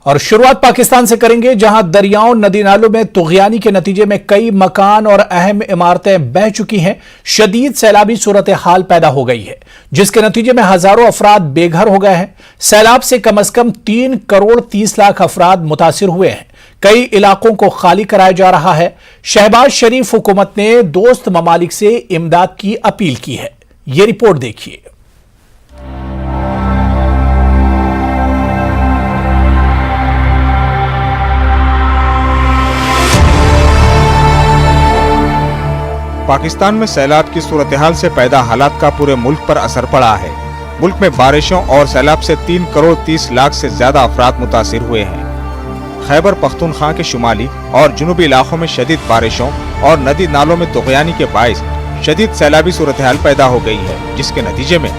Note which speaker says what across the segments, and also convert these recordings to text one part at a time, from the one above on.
Speaker 1: और शुरुआत पाकिस्तान से करेंगे, जहां दरियाओं नदी नालों में तुग़यानी के नतीजे में कई मकान और अहम इमारतें बह चुकी हैं। शदीद सैलाबी सूरत हाल पैदा हो गई है, जिसके नतीजे में हजारों अफराद बेघर हो गए हैं। सैलाब से कम अज कम 3 करोड़ 30 लाख अफराद मुतासिर हुए हैं। कई इलाकों को खाली कराया जा रहा है। शहबाज शरीफ हुकूमत ने दोस्त ममालिक से इमदाद की अपील की है। ये रिपोर्ट देखिए।
Speaker 2: पाकिस्तान में सैलाब की सूरत हाल से पैदा हालात का पूरे मुल्क पर असर पड़ा है। मुल्क में बारिशों और सैलाब से 3 करोड़ 30 लाख से ज्यादा अफराद मुतासिर हुए हैं। खैबर पख्तूनख्वा के शुमाली और जुनूबी इलाकों में शदीद बारिशों और नदी नालों में तुग़यानी के बाइस शदीद सैलाबी सूरत हाल पैदा हो गई है, जिसके नतीजे में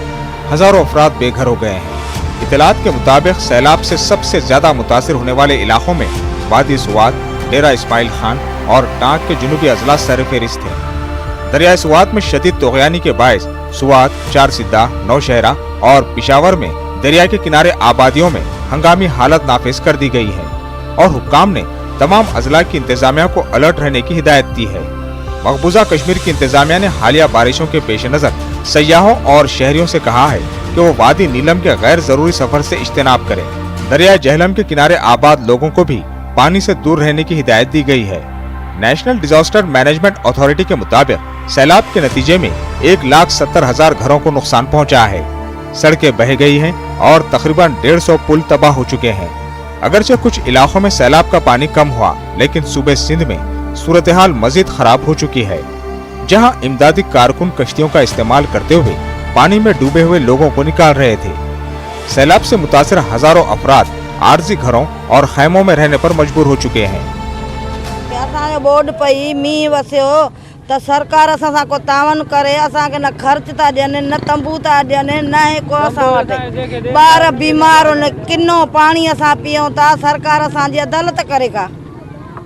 Speaker 2: हजारों अफराद बेघर हो गए हैं। इतलात के मुताबिक सैलाब से सबसे ज्यादा मुतासिर होने वाले इलाकों में वादी सुवात, डेरा इस्माइल खान और टांक के जुनूबी अजला सरफहरिस्त हैं। दरिया सुवात में शदीद तुग़यानी के बायस सुवात, चार सिद्दा, नौशहरा और पिशावर में दरिया के किनारे आबादियों में हंगामी हालत नाफिज कर दी गई है और हुक्काम ने तमाम अजला की इंतजामिया को अलर्ट रहने की हिदायत दी है। मकबूजा कश्मीर की इंतजामिया ने हालिया बारिशों के पेश नजर सयाहों और शहरियों से कहा है कि वो वादी नीलम के गैर जरूरी सफर से इज्तनाब करें। दरिया जहलम के किनारे आबाद लोगों को भी पानी से दूर रहने की हिदायत दी गई है। नेशनल डिजास्टर मैनेजमेंट अथॉरिटी के मुताबिक सैलाब के नतीजे में 1,70,000 घरों को नुकसान पहुंचा है। सड़कें बह गई हैं और तकरीबन 150 पुल तबाह हो चुके हैं। अगरचे कुछ इलाकों में सैलाब का पानी कम हुआ, लेकिन सूबे सिंध में सूरत हाल मजीद खराब हो चुकी है, जहां इमदादी कारकुन कश्तियों का इस्तेमाल करते हुए पानी में डूबे हुए लोगों को निकाल रहे थे। सैलाब से मुतासिर हजारों अफराद आरजी घरों और खैमों में रहने पर मजबूर हो चुके हैं।
Speaker 3: बोर्ड पई मींह वसियो त सरकार असां सां को तावन करे, असांखे न ख़र्च था ॾियनि, न तंबू था ॾियनि, न को असां वटि ॿार बीमार न किनो पाणी असां पियूं था। सरकार असांजी अदालत करे का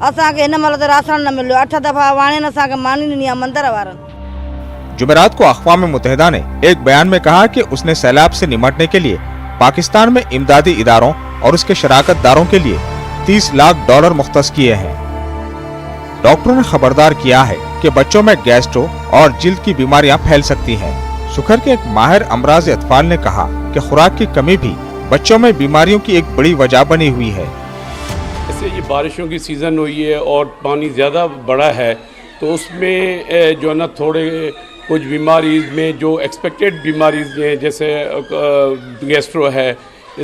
Speaker 3: असांखे हिन महिल त राशन न मिलियो। 8 दफ़ा वाणे असांखे मानी ॾिनी आहे मंदिर वारनि।
Speaker 2: जुमेरात को अक़वाम मुत्तहिदा ने एक बयान में कहा कि उसने सैलाब से निमटने के लिए पाकिस्तान में इमदादी इदारों और उसके शराकतदारों के लिए $30 लाख मुख्तस किए हैं। डॉक्टरों ने खबरदार किया है कि बच्चों में गैस्ट्रो और जिल्द की बीमारियां फैल सकती हैं। सुखर के एक माहिर अमराज अतफाल ने कहा कि खुराक की कमी भी बच्चों में बीमारियों की एक बड़ी वजह बनी हुई है।
Speaker 4: जैसे ये बारिशों की सीज़न हुई है और पानी ज़्यादा बड़ा है, तो उसमें जो है ना थोड़े कुछ बीमारी में जो एक्सपेक्टेड बीमारीज हैं, जैसे गैस्ट्रो है,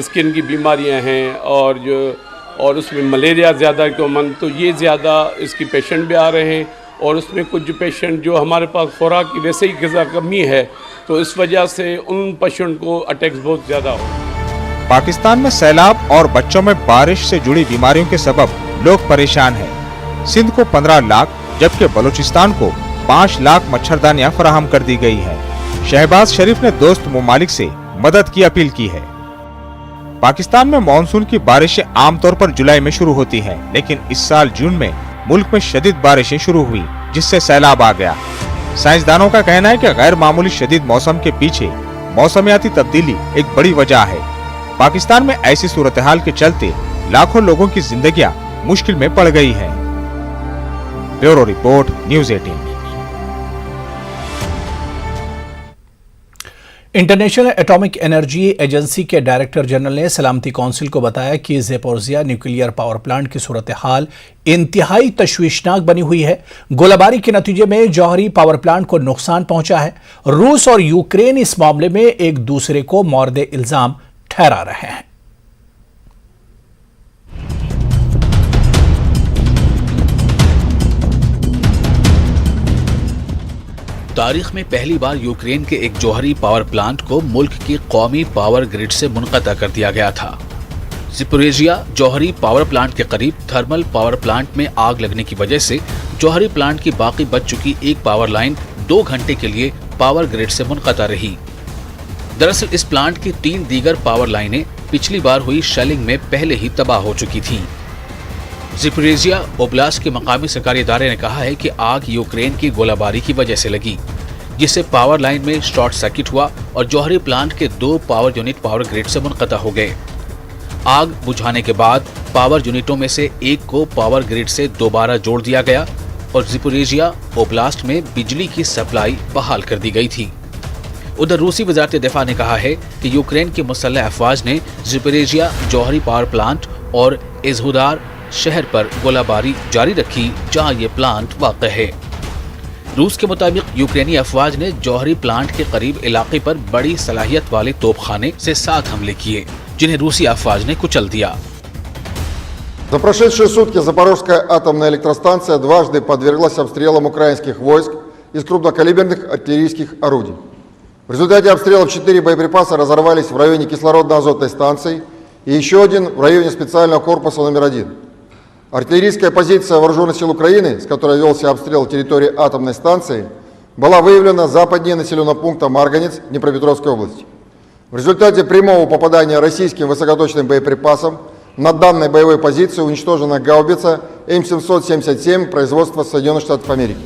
Speaker 4: स्किन की बीमारियां हैं और उसमें मलेरिया ज़्यादा कॉमन, तो ये ज़्यादा इसकी पेशेंट भी आ रहे हैं। और उसमें कुछ पेशेंट जो हमारे पास खुराक की वैसे ही ग़िज़ा कमी है, तो इस वजह से उन पेशेंट को अटैक्स बहुत ज़्यादा हो।
Speaker 2: पाकिस्तान में सैलाब और बच्चों में बारिश से जुड़ी बीमारियों के सबब लोग परेशान हैं। सिंध को 15 लाख जबकि बलूचिस्तान को 5 लाख मच्छरदानियां फराहम कर दी गई है। शहबाज शरीफ ने दोस्त ममालिक से मदद की अपील की है। पाकिस्तान में मानसून की बारिशें आमतौर पर जुलाई में शुरू होती हैं, लेकिन इस साल जून में मुल्क में शदीद बारिशें शुरू हुई, जिससे सैलाब आ गया। साइंसदानों का कहना है कि गैर मामूली शदीद मौसम के पीछे मौसमियाती तब्दीली एक बड़ी वजह है। पाकिस्तान में ऐसी सूरत हाल के चलते लाखों लोगों की जिंदगियां मुश्किल में पड़ गई हैं। Bureau report, news 18।
Speaker 1: International atomic energy agency के डायरेक्टर जनरल ने सलामती काउंसिल को बताया कि ज़ेपोरिज़िया न्यूक्लियर पावर प्लांट की सूरत हाल इंतहाई तशवीशनाक बनी हुई है। गोलाबारी के नतीजे में जौहरी पावर प्लांट को नुकसान पहुंचा है। रूस और यूक्रेन इस मामले में एक दूसरे को मौरद इल्जाम ठहरा रहे हैं।
Speaker 5: तारीख में पहली बार यूक्रेन के एक जौहरी पावर प्लांट को मुल्क की कौमी पावर ग्रिड से मुनक़ता कर दिया गया था। ज़ेपोरिज़िया जौहरी पावर प्लांट के करीब थर्मल पावर प्लांट में आग लगने की वजह से जौहरी प्लांट की बाकी बच चुकी एक पावर लाइन 2 घंटे के लिए पावर ग्रिड से मुनक़ता रही। दरअसल इस प्लांट की 3 दीगर पावर लाइनें पिछली बार हुई शेलिंग में पहले ही तबाह हो चुकी थीं। ज़ेपोरिज़िया ओब्लास्ट के मकामी सरकारी इदारे ने कहा है कि आग यूक्रेन की गोलाबारी की वजह से लगी, जिससे पावर लाइन में शॉर्ट सर्किट हुआ और जौहरी प्लांट के 2 पावर यूनिट पावर ग्रिड से मुनक़ता हो गए। आग बुझाने के बाद पावर यूनिटों में से एक को पावर ग्रिड से दोबारा जोड़ दिया गया और ज़िपोरिजिया ओब्लास्ट में बिजली की सप्लाई बहाल कर दी गई थी। उधर रूसी वज़ारत दिफा ने कहा है कि यूक्रेन की मुसल्लह अफवाज ने ज़िपोरिजिया जौहरी पावर प्लांट और इज़हुदार शहर पर गोलाबारी जारी रखी, जहां ये प्लांट वाक़ है। रूस के मुताबिक यूक्रेनी अफवाज ने जौहरी प्लांट के करीब इलाके पर बड़ी सलाहियत वाले तोपखाने से 7 हमले किए, जिन्हें रूसी अफवाज ने कुचल दिया।
Speaker 6: За прошедшие сутки Запорожская атомная электростанция дважды подверглась обстрелам украинских войск из крупнокалиберных артиллерийских орудий. В результате обстрелов 4 боеприпаса разорвались в районе кислородно-азотной станции и еще один в районе специального корпуса номер 1. Артиллерийская позиция Вооруженных сил Украины, с которой велся обстрел территории атомной станции, была выявлена западнее населенного пункта Марганец Днепропетровской области. В результате прямого попадания российским высокоточным боеприпасом на данной боевой позиции уничтожена гаубица М777 производства Соединенных Штатов Америки.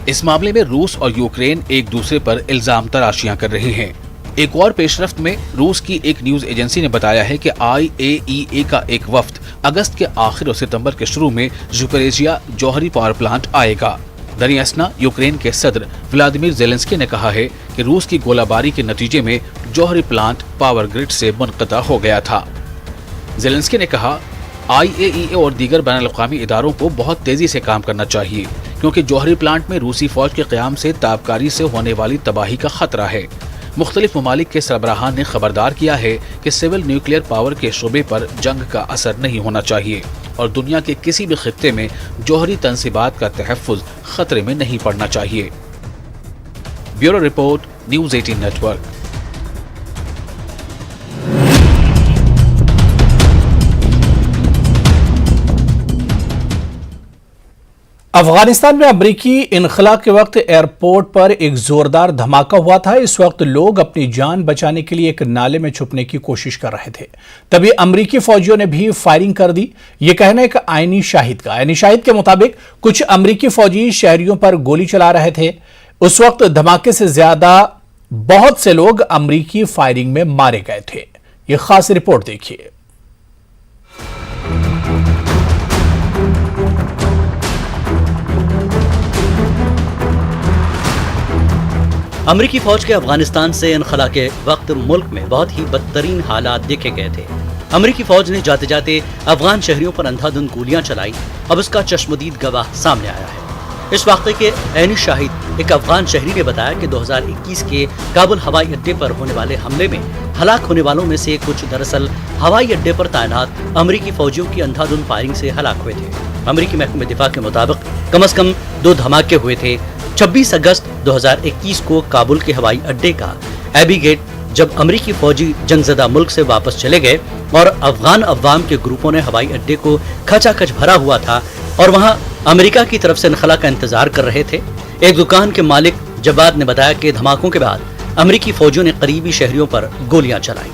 Speaker 5: इस मामले में रूस और यूक्रेन एक दूसरे पर इल्जाम तराशियां कर रहे हैं। एक और पेशरफ्त में रूस की एक न्यूज एजेंसी ने बताया है कि IAEA का एक वफ्द अगस्त के आखिर और सितंबर के शुरू में ज़िपोरिजिया जौहरी पावर प्लांट आएगा। दरिया असना यूक्रेन के सदर व्लादिमीर ज़ेलेंस्की ने कहा है कि रूस की गोलाबारी के नतीजे में जौहरी प्लांट पावर ग्रिड से मुनक़ता हो गया था। ज़ेलेंस्की ने कहा, IAEA और दीगर बैनुल-अक़वामी इदारों को बहुत तेजी से काम करना चाहिए, क्योंकि जौहरी प्लांट में रूसी फौज के क़याम से ताबकारी से होने वाली तबाही का खतरा है। मुख्तलिफ ममालिक के सरबराहान ने खबरदार किया है कि सिविल न्यूक्लियर पावर के शोबे पर जंग का असर नहीं होना चाहिए और दुनिया के किसी भी खित्ते में जौहरी तनसीबात का तहफ़्फ़ुज़ खतरे में नहीं पड़ना चाहिए। Bureau report, news 18 network.
Speaker 1: Afghanistan में अमरीकी इनखला के वक्त एयरपोर्ट पर एक जोरदार धमाका हुआ था। इस वक्त लोग अपनी जान बचाने के लिए एक नाले में छुपने की कोशिश कर रहे थे, तभी अमरीकी फौजियों ने भी फायरिंग कर दी। ये कहना एक आईनी शाहिद का। आईनी शाहिद के मुताबिक कुछ अमरीकी फौजी शहरियों पर गोली चला रहे थे। उस वक्त धमाके से ज्यादा बहुत से लोग अमरीकी फायरिंग में मारे गए थे। ये खास रिपोर्ट देखिए।
Speaker 7: अमरीकी फौज के अफगानिस्तान से इनखला के वक्त मुल्क में बहुत ही बदतरीन हालात देखे गए थे। अमरीकी फौज ने जाते जाते अफगान शहरियों पर अंधाधुंध गोलियां चलाई। अब इसका चश्मदीद गवाह सामने आया है। इस वाक़े के ऐनी शाहिद एक अफगान शहरी ने बताया कि 2021 के काबुल हवाई अड्डे पर होने वाले हमले में हलाक होने वालों में से कुछ दरअसल हवाई अड्डे पर तैनात अमरीकी फौजियों की अंधाधुंध फायरिंग से हलाक हुए थे। अमरीकी महकमे दिफा के मुताबिक कम से कम 2 धमाके हुए थे। 26 अगस्त 2021 को काबुल के हवाई अड्डे का एबी गेट जब अमरीकी फौजी जंगज़दा मुल्क से वापस चले गए और अफगान अवाम के ग्रुपों ने हवाई अड्डे को खचाखच भरा हुआ था और वहां अमेरिका की तरफ से इनखला का इंतजार कर रहे थे। एक दुकान के मालिक जवाद ने बताया कि धमाकों के बाद अमरीकी फौजियों ने करीबी शहरियों पर गोलियां चलाई।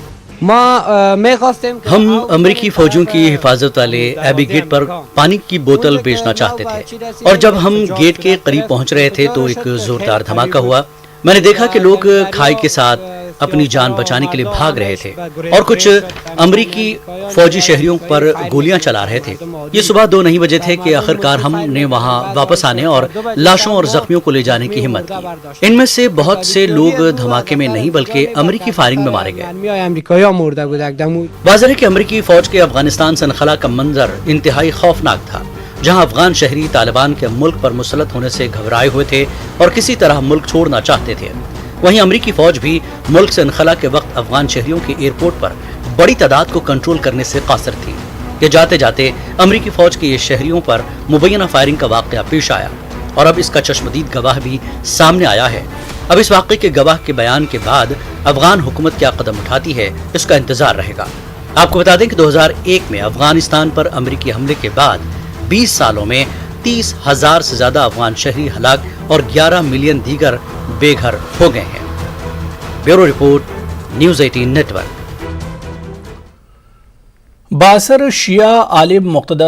Speaker 7: हम अमरीकी फौजियों की हिफाजत वाले एबी गेट पर पानी की बोतल बेचना चाहते थे और जब हम गेट के करीब पहुंच रहे थे तो एक जोरदार धमाका हुआ। मैंने देखा कि लोग खाई के साथ अपनी जान बचाने के लिए भाग रहे थे और कुछ अमरीकी फौजी शहरियों पर गोलियां चला रहे थे। ये सुबह 2 नहीं बजे थे कि आखिरकार हमने वहां वापस आने और लाशों और जख्मियों को ले जाने की हिम्मत की। इनमें से बहुत से लोग धमाके में नहीं बल्कि अमरीकी फायरिंग में मारे गए। वाज़ेह है कि अमरीकी फौज के अफगानिस्तान से इनखला का मंजर इंतहाई खौफनाक था, जहां अफगान शहरी तालिबान के मुल्क पर मुसल्लत होने से घबराए हुए थे और किसी तरह मुल्क छोड़ना चाहते थे। वहीं अमरीकी फौज भी मुल्क से इनखला के वक्त अफगान शहरियों के एयरपोर्ट पर बड़ी तादाद को कंट्रोल करने से कासिर थी कि जाते जाते अमरीकी फौज के ये शहरियों पर मुबैना फायरिंग का वाक़या पेश आया और अब इसका चश्मदीद गवाह भी सामने आया है। अब इस वाक़े के गवाह के बयान के बाद अफगान हुकूमत क्या कदम उठाती है, इसका इंतजार रहेगा। आपको बता दें कि 2001 में अफगानिस्तान पर अमरीकी हमले के बाद 20 सालों में 30,000 से ज्यादा अफगान शहरी हलाक और 11 मिलियन दीगर बेघर हो गए हैं। Bureau report, news 18 network.
Speaker 1: बासर शिया आलिम मुक्तदा